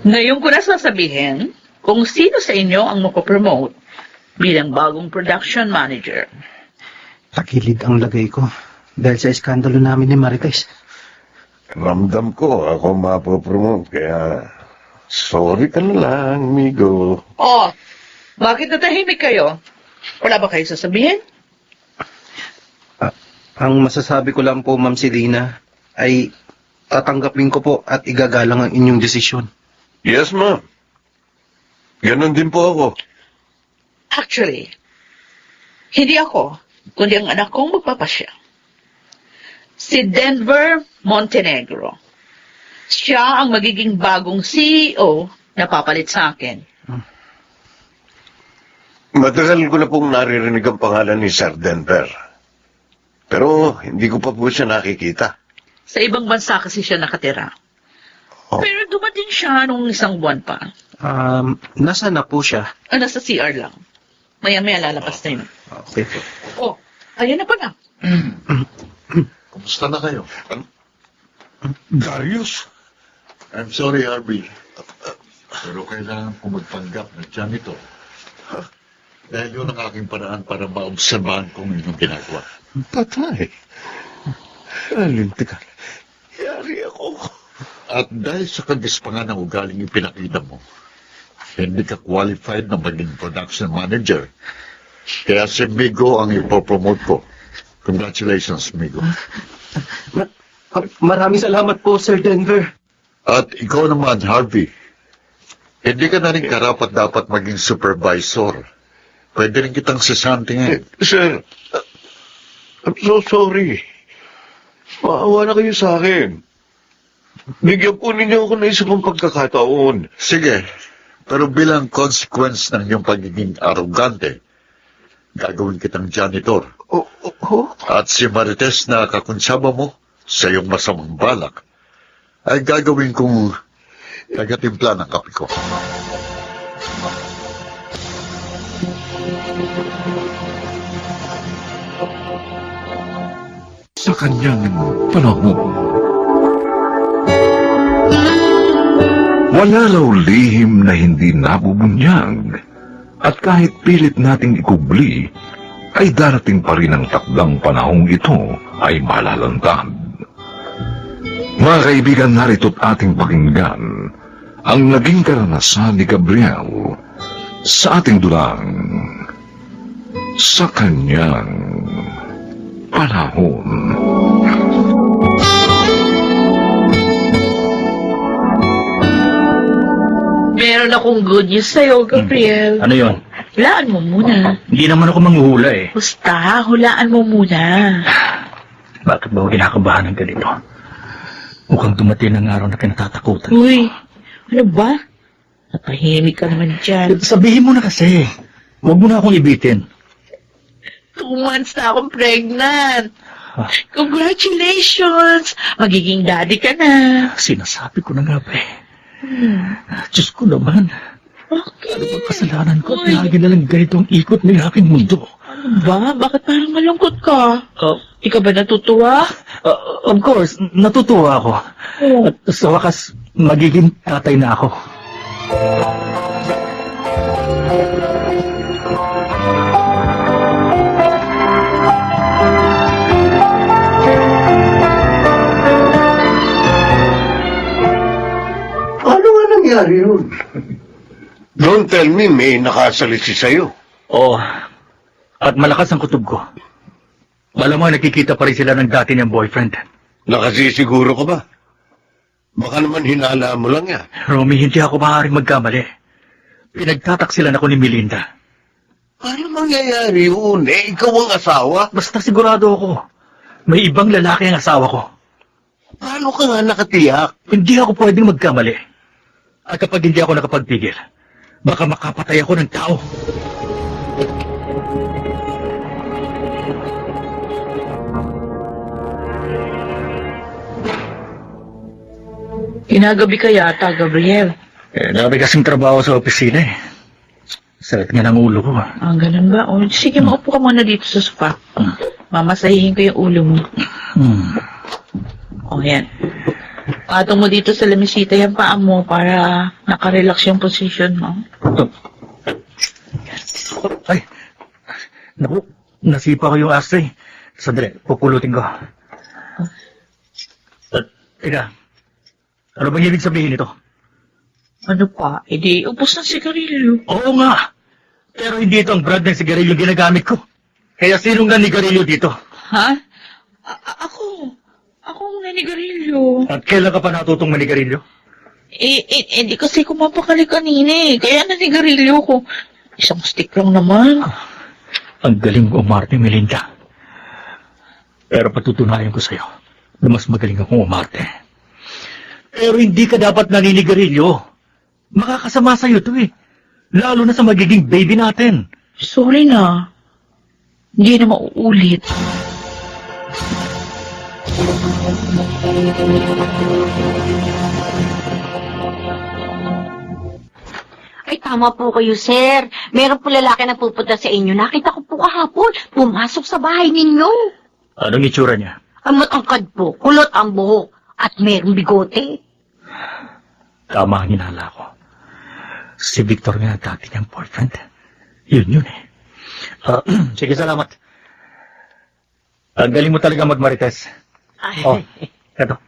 Ngayon ko na sasabihin kung sino sa inyo ang mapopromote bilang bagong production manager. Takilid ang lagay ko dahil sa iskandalo namin ni Marites. Ramdam ko ako mapopromote, kaya sorry ka na lang, Migo. Oh, bakit natahimik kayo? Wala ba kayo sasabihin? Ang masasabi ko lang po, Ma'am Selena, ay tatanggapin ko po at igagalang ang inyong desisyon. Yes, ma'am. Ganon din po ako. Actually, hindi ako, kundi ang anak kong magpapasya. Si Denver Montenegro. Siya ang magiging bagong CEO na papalit sa akin. Matagal ko na pong naririnig ang pangalan ni Sir Denver. Pero hindi ko pa po siya nakikita. Sa ibang bansa kasi siya nakatira. Oh. Pero dumating siya nung isang buwan pa. Nasa na po siya? Nasa CR lang. Maya-maya lalabas na yun. Okay po. Oh, ayan na pala. Kumusta na kayo? Darius? I'm sorry, Harvey. Pero kailangan ko magpanggap na janitor. Dahil yun ang aking paraan para maobserbahan kung inyong ginagawa. Patay. Alintikan. Yari ako. At dahil sa kagispangan ng ugaling ipinakita mo, hindi ka qualified na maging production manager. Kaya si Migo ang ipopromote ko. Congratulations, Migo. Maraming salamat po, Sir Denver. At ikaw naman, Harvey. Hindi ka na rin karapat dapat maging supervisor. Pwede rin kitang sisantingin. Sir, I'm so sorry. Maawa na kayo sa akin. Bigyan po ninyo ako ng isa pang pagkakataon. Sige, pero bilang consequence ng iyong pagiging arrogante, gagawin kitang janitor. At si Marites na kakonsyaba mo sa iyong masamang balak, ay gagawin kong tagatimpla ng kape ko. Sa kanyang panahon, wala raw lihim na hindi nabubunyag, at kahit pilit nating ikubli, ay darating pa rin ang takdang panahong ito ay malalantad. Mga kaibigan, narito't ating pakinggan ang naging karanasan ni Gabriel sa ating dulang sa kanyang panahon. Meron akong good news sa'yo, Gabriel. Ano yon? Hulaan mo muna. Hindi naman ako manghuhula eh. Basta, hulaan mo muna. Bakit ba ako kinakabahan ng ganito? Mukhang dumating ang araw na kinatatakutan. Uy, ano ba? Natahimik ka naman dyan. Sabihin mo na kasi. Huwag mo na akong ibitin. 2 months na akong pregnant. Ah. Congratulations! Magiging daddy ka na. Sinasabi ko na nga ba eh. Diyos ko naman. Okay. Ano bang kasalanan ko at lagi na lang ganito ang ikot ng aking mundo? Ano Ba? Bakit parang malungkot ka? Di ka ba natutuwa? Of course, natutuwa ako. Oh. At sa wakas, magiging tatay na ako. Paano nga nangyari yun? Don't tell me may nakasalisi sa'yo. Oo. At malakas ang kutob ko. Malamang nakikita pa rin sila ng dati niyang boyfriend. Nakasisiguro ka ba? Baka naman hinala mo lang yan. Romy, hindi ako maaaring magkamali. Pinagtataksilan ako ni Melinda. Paano mangyayari yun? Eh, ikaw ang asawa. Basta sigurado ako. May ibang lalaki ang asawa ko. Paano ka nga nakatiyak? Hindi ako pwedeng magkamali. At kapag hindi ako nakapagpigil, baka makapatay ako ng tao. Kinagabi ka yata, Gabriel. Dami kasing trabaho sa opisina eh. Sakit nga ng ulo ko. Ganun ba? O, sige, maupo ka muna dito sa sofa. Mamasahihin ko yung ulo mo. O, yan. Patong mo dito sa lamisita yung paa mo para nakarelax yung position mo. Ay, naku, nasipa ko yung ashtray. Sandali, pupulutin ko. Teka, ano bang ibig sabihin ito? Ano pa? Edi, upos ng sigarilyo. Oo nga, pero hindi ito ang brand ng sigarilyo ginagamit ko. Kaya sinong nanigarilyo dito? Ha? Ako. Ako ang nanigarilyo. At kailan ka pa natutong manigarilyo? Di kasi kumapakali kanina eh. Kaya nanigarilyo ko. Isang stick lang naman. Ang galing ko umarte, Melinda. Pero patutunayan ko sa'yo na mas magaling akong umarte. Pero hindi ka dapat naninigarilyo. Makakasama sa'yo to eh. Lalo na sa magiging baby natin. Sorry na. Hindi na mauulit. Ay, tama po kayo, sir. Meron po lalaki na pupunta sa inyo. Nakita ko po kahapon. Pumasok sa bahay ninyo. Anong itsura niya? Ang matangkad po. Kulot ang buhok. At merong bigote. Tama ang hinala ko. Si Victor nga dati niyang boyfriend. Yun eh. Sige, salamat. Ang galing mo talaga magmarites. Oh, eto.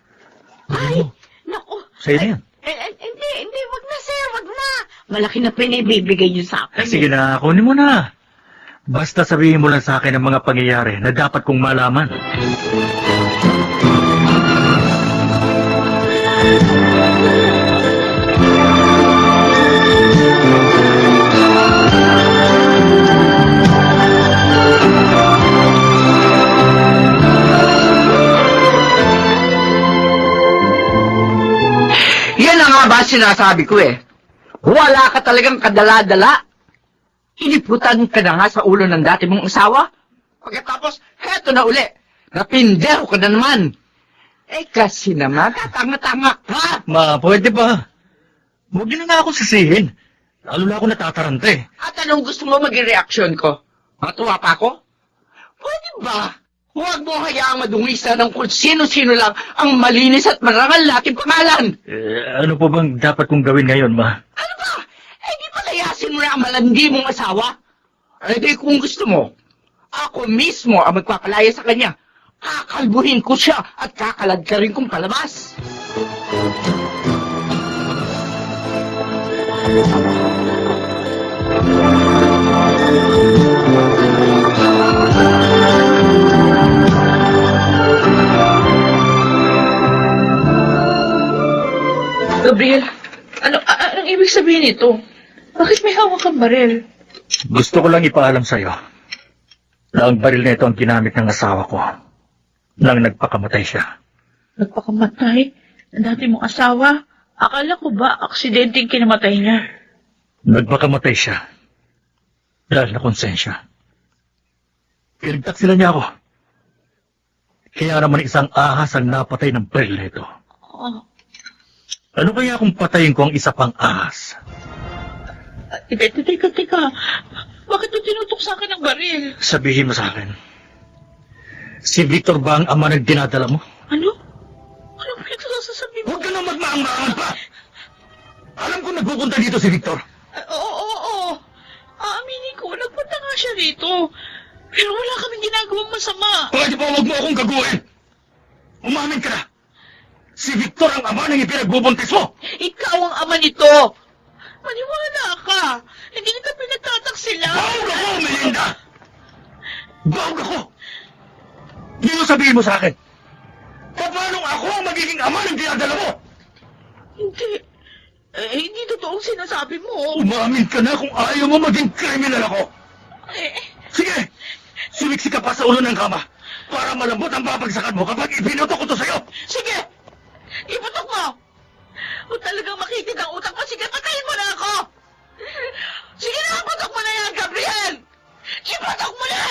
Ay, naku. Sa'yo na yan. Hindi. Wag na, sir. Wag na. Malaki na pinibibigay niyo sa akin. Sige na, kunin mo na. Basta sabihin mo lang sa akin ang mga pangyayari na dapat kong malaman. Yan na nga ba sinasabi ko eh. Wala ka talagang kadala-dala. Iniputan ka na nga sa ulo ng dati mong asawa. Pagkatapos, heto na uli. Napindero ka na naman. Eh kasi naman, tatanga-tanga ka. Ma, pwede ba? Huwag niyo na nga akong sisihin. Lalo na ako natatarante. At anong gusto mo maging reaksyon ko? Matuwa pa ako? Pwede ba? Huwag mo hayaang madungisa ng kung sino-sino lang ang malinis at marangal nating pangalan. Ano po bang dapat kong gawin ngayon, ma? Ano ba? Eh di palayasin mo na ang malandi mong asawa. Eh di kung gusto mo, ako mismo ang magpapalaya sa kanya. Kakalbuhin ko siya at kakalad ka rin kong palabas. Gabriel, anong ibig sabihin nito? Bakit may hawak kang baril? Gusto ko lang ipaalam sa'yo na ang baril na ito ang ginamit ng asawa ko nang nagpakamatay siya. Nagpakamatay? Ang dati mong asawa? Akala ko ba aksidenteng kinamatay niya? Nagpakamatay siya dahil na konsensya. Pinagtaksilan niya ako. Kaya naman isang ahas ang napatay ng baril na ito. Oh, Ano kaya kung patayin ko ang isa pang ahas? teka. Bakit mo tinutok sa akin ng baril? Sabihin mo sa akin, si Victor ba ang ama ng dinadala mo? Ano? Ano ba ito sasasabihin mo? Huwag ka nang magmaang-maangan pa! Alam ko nagpupunta dito si Victor. Oo. Aaminin ko, nagpunta nga siya rito. Pero wala kaming ginagawang masama. Pwede ba huwag mo akong gaguhin? Umamin ka na! Si Victor ang ama ng ipinagbubuntis mo! Ikaw ang ama nito. Maniwala ka. Hindi kita pinagtataksila. Bawag ako, Melinda! Bawag ako! Dito sabihin mo sa akin, paano ako ang magiging ama ng dinadala mo? Hindi. Hindi totoong sinasabi mo. Umamin ka na kung ayaw mo maging kriminal ako. Sige, sumiksi ka pa sa ulo ng kama para malambot ang babagsakan mo kapag ipinutok ko to sa'yo. Sige! Iputok mo! Kung talagang makitid ang utak mo, sige, patayin mo na ako! Sige na, iputok mo na yan, Gabriel! Iputok mo na!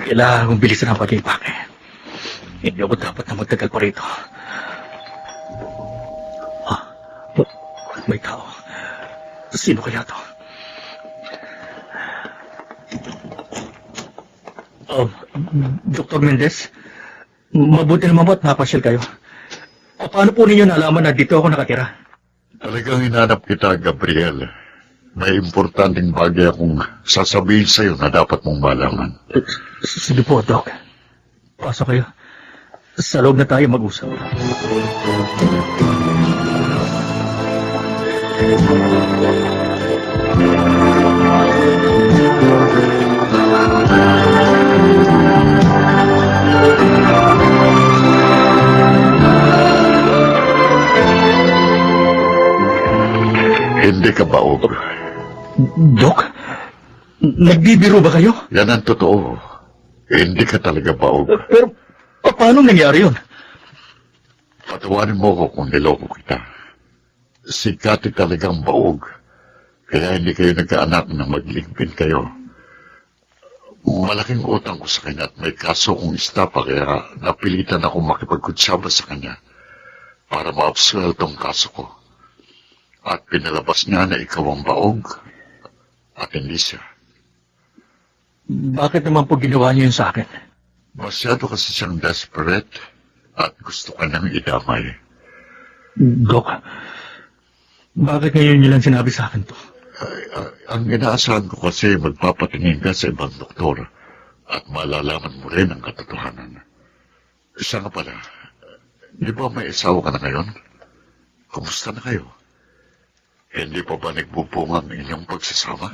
Kailangan kong bilisan ang pag-ipake. Hindi ako dapat na magtagal pa rito. May tao. Sino kaya to? Dr. Mendez, mabuti naman ba't napasyal kayo? Paano po ninyo nalaman na dito ako nakatira? Talagang hinanap kita, Gabriel. May importanteng bagay akong sasabihin sa'yo na dapat mong malaman. Sige po, Doc. Pasok kayo. Sa loob na tayo mag-usap. Hindi ka baog. Doc? Nagbibiro ba kayo? Yan ang totoo. Hindi ka talaga baog. Pero paano nangyari yun? Patawarin mo ko kung niloko kita. Si Cathy talagang baog. Kaya hindi kayo nagkaanak na magligpin kayo. Malaking utang ko sa kanya at may kaso kong istapa kaya napilitan ako makipagkutsaba sa kanya para ma-absuel tong kaso ko. At pinalabas niya na ikaw ang baog at hindi siya. Bakit naman po ginawa niyo yun sa akin? Masyado kasi siyang desperate at gusto ka nang idamay. Doc, bakit ngayon niyo lang sinabi sa akin to? Ang inaasahan ko kasi magpapatingin ka sa ibang doktor at malalaman mo rin ang katotohanan. Siya nga pala, di ba may asawa ka na ngayon? Kumusta na kayo? Hindi pa ba nagbubunga ang inyong pagsasama?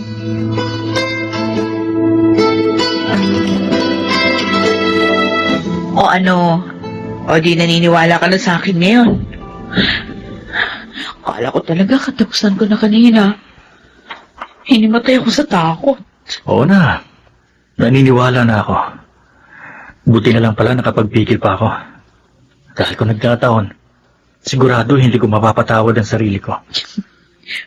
O ano? O di naniniwala ka na sa akin ngayon? Akala ko talaga katapusan ko na kanina. Hinimatay ako sa takot. Oo na. Naniniwala na ako. Buti na lang pala nakapagpigil pa ako. Dahil kung nagkataon, sigurado hindi ko mapapatawad ang sarili ko.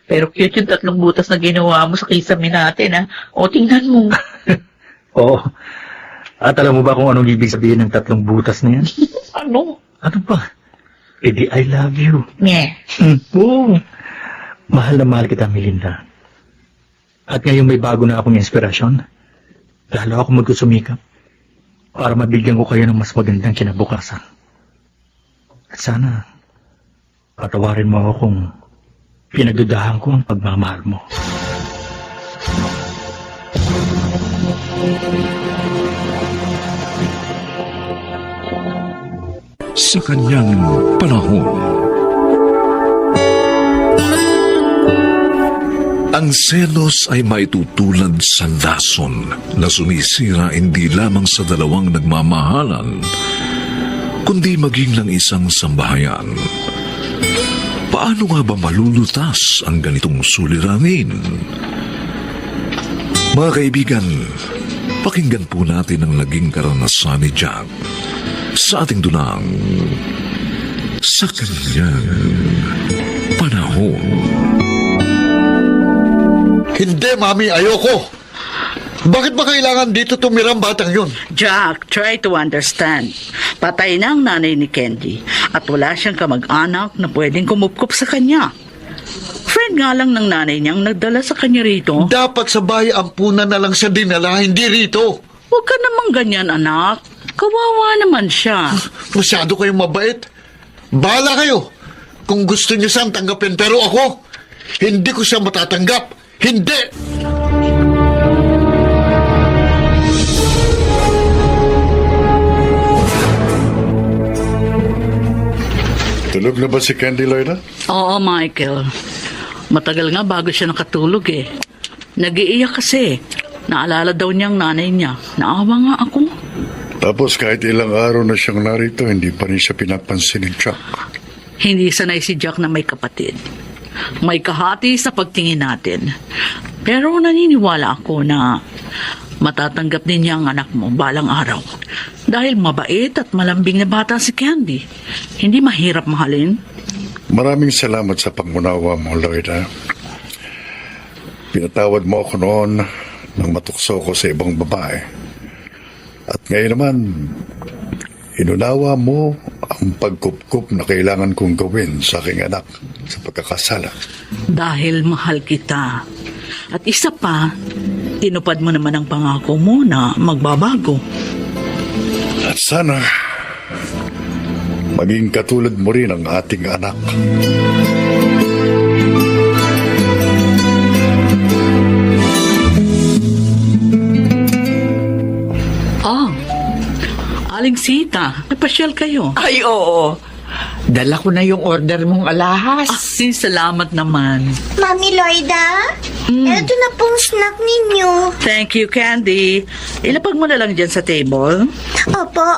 Pero cute yung 3 butas na ginawa mo sa kisame natin, ha? O, tingnan mo. Oo. At alam mo ba kung anong ibig sabihin ng 3 butas na yan? Ano? Ano pa? Eh di I love you. Nye. Oo. Mahal na mahal kita, Melinda. At ngayon may bago na akong inspirasyon. Lalo ako magsusumikap para mabigyan ko kayo ng mas magandang kinabukasan. At sana, patawarin mo ako kung pinagdudahan ko ang pagmamahal mo. Sa kanyang panahon, ang selos ay maitutulad sa lason na sumisira hindi lamang sa dalawang nagmamahalan, kundi maging ng isang sambahayan. Paano nga ba malulutas ang ganitong suliranin? Mga kaibigan, pakinggan po natin ang naging karanasan ni Jack sa ating dunang Sa Kanyang Panahon. Hindi, Mami, ayoko. Bakit ba kailangan dito tumirang batang yun? Jack, try to understand. Patay na ang nanay ni Candy at wala siyang kamag-anak na pwedeng kumupkup sa kanya. Friend nga lang ng nanay niyang nagdala sa kanya rito. Dapat sa bahay ampunan na lang siya dinala, hindi rito. Huwag ka namang ganyan, anak. Kawawa naman siya. Masyado kayong mabait. Bahala kayo. Kung gusto niyo siyang tanggapin, pero ako, hindi ko siya matatanggap. Hindi! Tulog na ba si Candy Loida? Oo, Michael. Matagal nga bago siya nakatulog eh. Nag-iiyak kasi. Naalala daw niyang nanay niya. Naawa nga ako. Tapos kahit ilang araw na siyang narito, hindi pa rin siya pinapansin ni Chuck. Hindi sanay si Jack na may kapatid. May kahati sa pagtingin natin. Pero naniniwala ako na matatanggap din niya ang anak mo balang araw. Dahil mabait at malambing na bata si Candy. Hindi mahirap mahalin. Maraming salamat sa pangunawa mo, Loida. Pinatawad mo ako noon nang matukso ko sa ibang babae. At ngayon naman, inunawa mo ang pagkupkup na kailangan kong gawin sa aking anak sa pagkakasala. Dahil mahal kita. At isa pa, tinupad mo naman ang pangako mo na magbabago. At sana, maging katulad mo rin ang ating anak. Oh, Aling Sita, napasyal kayo. Ay, oo. Dala ko na yung order mong alahas. Salamat naman. Mami Loida, eto na pong snack ninyo. Thank you, Candy. Ilapag mo na lang dyan sa table. Opo.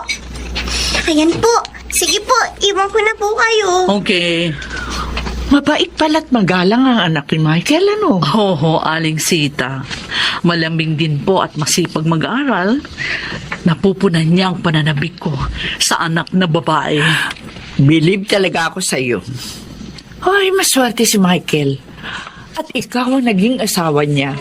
Ayan po. Sige po, iwan ko na po kayo. Okay. Mabait pala't magalang ang anak ni Michael, ano? Hoho, Aling Sita. Malambing din po at masipag mag-aral. Napupunan niya ang pananabik ko sa anak na babae. Believe talaga ako sa iyo. Ay, maswerte si Michael. At ikaw ang naging asawa niya.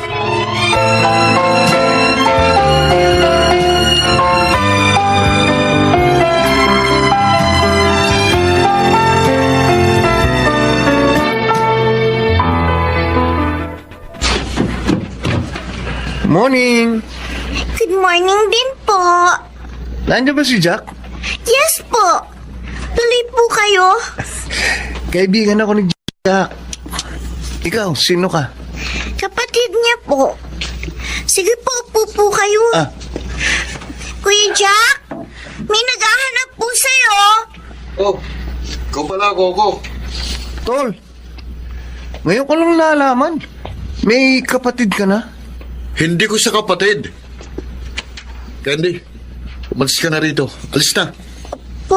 Morning! Good morning din po. Nandiyan ba si Jack? Yes po. Tuloy po kayo. Kaibigan ako ni Jack. Ikaw, sino ka? Kapatid niya po. Sige po, upo po kayo. Ah. Kuya Jack, may naghahanap po sa'yo. Oh, ikaw pala, Coco. Tol, ngayon ko lang nalaman. May kapatid ka na? Hindi ko siya kapatid. Candy, umalis ka na rito. Alis na. Po?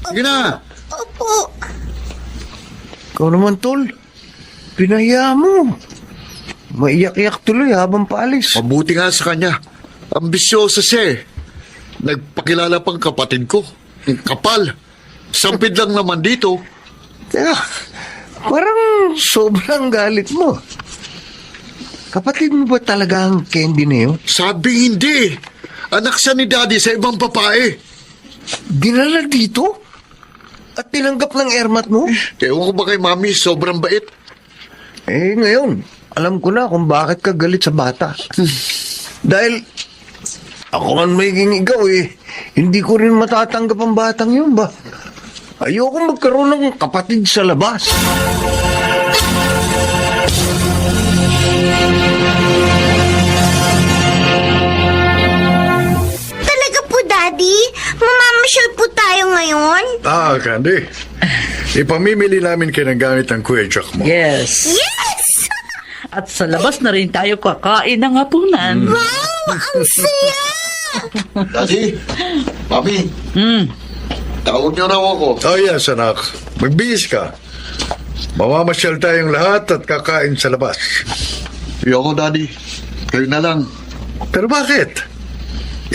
Sige na. Opo. Ikaw naman, Tol. Pinaya mo. Maiyak-iyak tuloy habang paalis. Mabuti nga sa kanya. Ambisyoso siya eh. Nagpakilala pang kapatid ko. Ang kapal. Sampid lang naman dito. Teka, parang sobrang galit mo. Kapatid mo ba talaga ang Candy na yun? Sabi hindi. Anak siya ni Daddy sa ibang babae. Dinala dito? At tinanggap ng airmat mo? Ewan ko ba kay Mami, sobrang bait. Eh, ngayon, alam ko na kung bakit ka galit sa bata. Dahil, ako man magiging ikaw eh, hindi ko rin matatanggap ang batang yun ba? Ayoko magkaroon ng kapatid sa labas. Talaga po, Daddy? Mamamasyal po tayo ngayon? Ah, Candy. Ipamimili namin kayo ng gamit ng Kuya Jack mo. Yes. Yes! At sa labas na rin tayo kakain ng hapunan. Wow! Ang saya! Daddy, Mami, tawag niyo na ako. Oh yes, anak. Magbihis ka. Mamamasyal tayong lahat at kakain sa labas. Ayoko, Daddy. Kayo na lang. Pero bakit?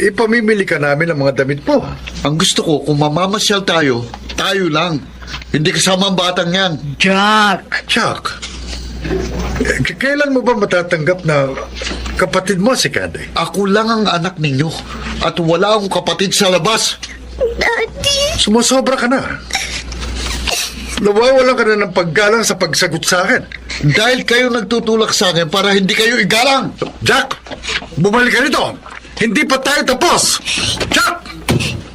Ipamimili ka namin ng mga damit mo. Ang gusto ko, kung mamamasyal tayo, tayo lang. Hindi kasama ang batang yan. Jack! Chuck, kailan mo ba matatanggap na Kapatid mo si Candy. Ako lang ang anak ninyo at wala akong kapatid sa labas. Daddy. Sumusobra ka na. Nawawalan ka na ng paggalang sa pagsagot sa akin. Dahil kayo nagtutulak sa akin para hindi kayo igalang. Jack, bumalik ka rito. Hindi pa tayo tapos. Jack!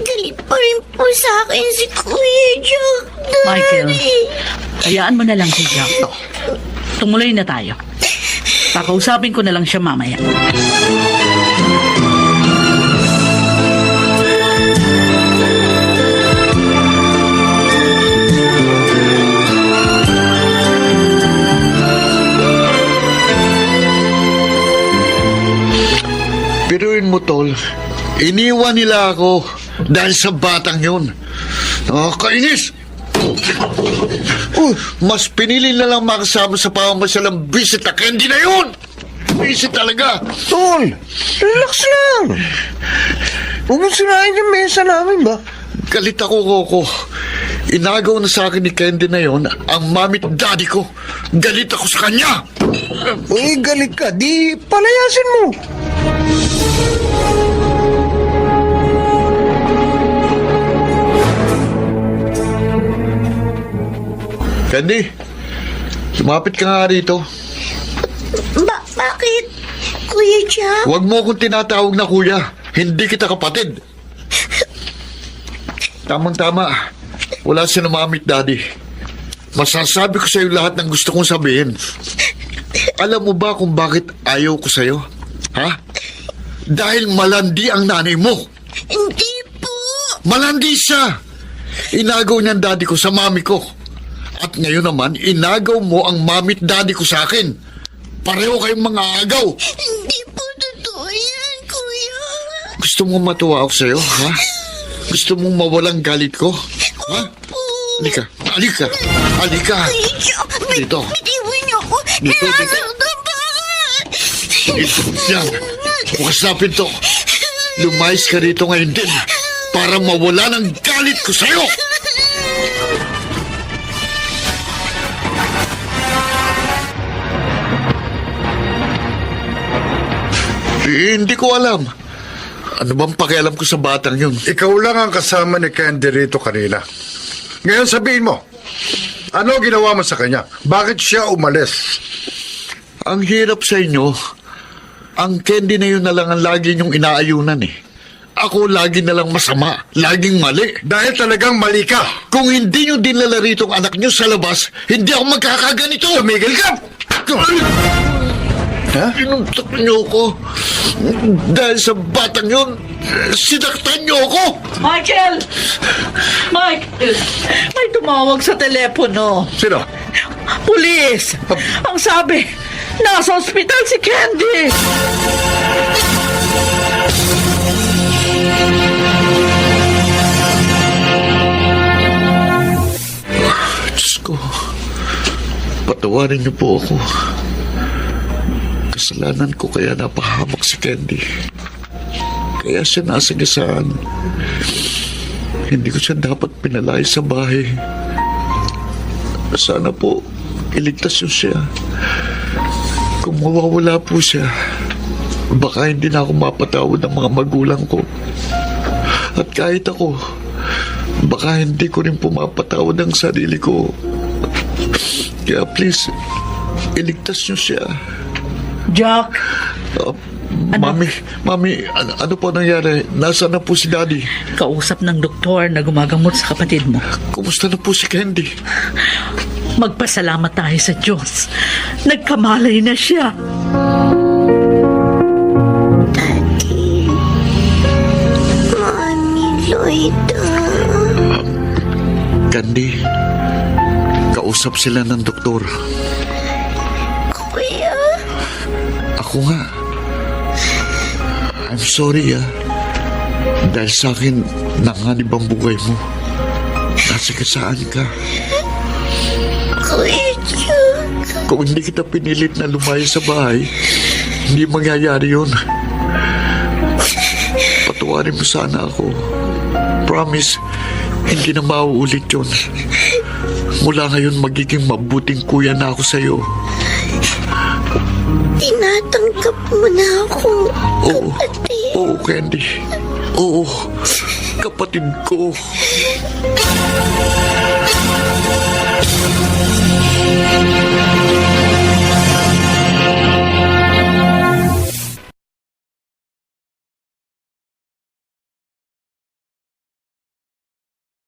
Galit pa rin po sa akin si Kuya Jack. Daddy. Michael, hayaan mo na lang si Jack. Tumuloy na tayo. Pakausapin ko na lang siya mamaya. Piruin mo, Tol. Iniwan nila ako dahil sa batang yun. Kainis! Mas pinili na lang makasama sa pamamasalang visit na Candy na yun! Visit talaga! Tol, relax lang. Huwag mo sirain yung mesa namin ba? Galit ako, Coco. Inagaw na sa akin ni Candy na yon ang mami at daddy ko. Galit ako sa kanya! Uy, galit ka. Di palayasin mo. Candy, lumapit ka nga rito. Bakit? Kuya Jack? Huwag mo akong tinatawag na kuya. Hindi kita kapatid. Tamang-tama. Wala si na mami at daddy. Masasabi ko sa'yo lahat ng gusto kong sabihin. Alam mo ba kung bakit ayaw ko sa'yo? Ha? Dahil malandi ang nanay mo. Hindi po. Malandi siya. Inagaw niya ang daddy ko sa mami ko. At ngayon naman, inagaw mo ang mami at daddy ko sa akin. Pareho kayong mga agaw. Hindi po totoo yan, Kuya. Gusto mo matuwa ako sa'yo, ha? Gusto mong mawalang galit ko? Ha? Halika, halika, halika. Kuya Jack, Dito. bitiwan niyo ako. Dito, dito. Nasaktan pa. Dito, yan. Bukas na pinto. Lumayas ka rito ngayon din para mawala ng galit ko sa'yo. Hindi ko alam. Ano bang pakialam ko sa batang yun? Ikaw lang ang kasama ni Candy rito kanina. Ngayon sabihin mo, ano ginawa mo sa kanya? Bakit siya umalis? Ang hirap sa inyo. Ang Candy na yun na lang ang lagi niyong inaayunan eh. Ako lagi na lang masama, laging mali. Dahil talagang mali ka. Kung hindi niyo dinala rito ang anak niyo sa labas, hindi ako magkakaganito. Tumigil ka! Ha? Pinuntok niyo ako. Dahil sa batang yun, sinaktan niyo ako. Michael! Michael! May tumawag sa telepono. Sino? Pulis! Ang sabi, nasa ospital si Candy! Diyos ko, patawarin niyo po ako. Kasalanan ko kaya napahamak si Candy. Kaya siya nasagasaan. Hindi ko siya dapat pinalay sa bahay. Sana po, iligtas niyo siya. Kung mawawala po siya, baka hindi na ako mapatawad ng mga magulang ko. At kahit ako, baka hindi ko rin pumapatawad ang sarili ko. Kaya please, iligtas niyo siya. Jack, Mami, ano po nangyari? Nasaan na po si Daddy? Kausap ng doktor na gumagamot sa kapatid mo. Kumusta na po si Candy? Magpasalamat tayo sa Diyos. Nagkamalay na siya. Daddy. Mami Loida. Candy, kausap sila ng doktor. Kuya. Ako nga. I'm sorry, Dahil sa akin, nanganib ang buhay mo. Nasagasaan ka. Kuya Jack. Kung hindi kita pinilit na lumayo sa bahay, hindi mangyayari yun. Patawarin mo sana ako. Promise, hindi na mauulit yun. Mula ngayon, magiging mabuting kuya na ako sa'yo. Tinatanggap mo na ako, Oo. kapatid. Oo, Candy. Oo. Kapatid ko.